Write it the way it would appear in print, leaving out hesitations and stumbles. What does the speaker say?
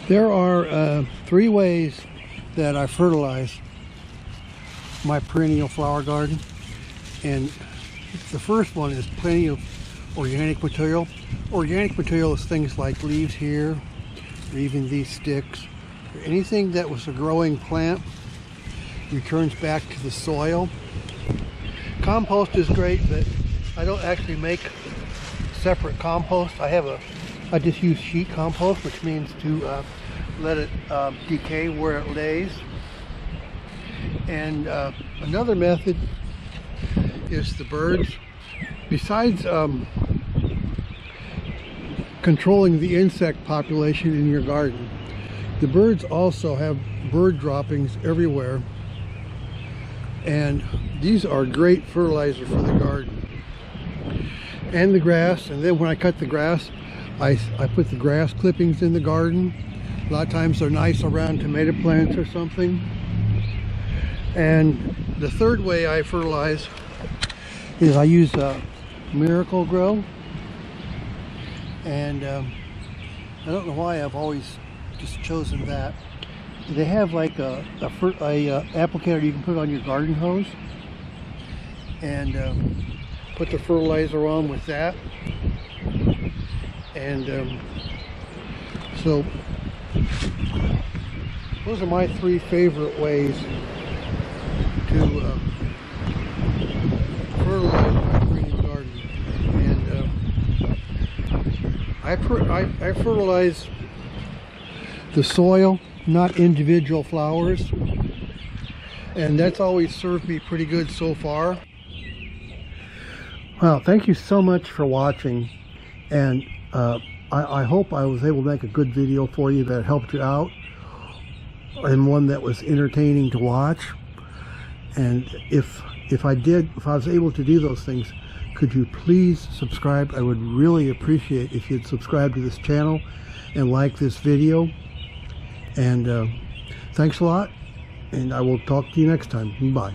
There are 3 ways that I fertilize my perennial flower garden, and the first one is plenty of organic material. Organic material is things like leaves here, or even these sticks, or anything that was a growing plant returns back to the soil. Compost is great, but I don't actually make separate compost. I just use sheet compost, which means to let it decay where it lays. And another method is the birds. Besides controlling the insect population in your garden, the birds also have bird droppings everywhere, and these are great fertilizer for the garden and the grass. And then when I cut the grass, I put the grass clippings in the garden. A lot of times they're nice around tomato plants or something. And the third way I fertilize is I use Miracle Grow. And I don't know why I've always just chosen that. They have like a applicator you can put on your garden hose, and put the fertilizer on with that. And so those are my 3 favorite ways to fertilize my perennial garden. And I fertilize the soil, not individual flowers, and that's always served me pretty good so far. Well, thank you so much for watching, and I hope I was able to make a good video for you that helped you out, and one that was entertaining to watch. And if I was able to do those things, could you please subscribe? I would really appreciate if you'd subscribe to this channel and like this video. And thanks a lot, and I will talk to you next time. Bye.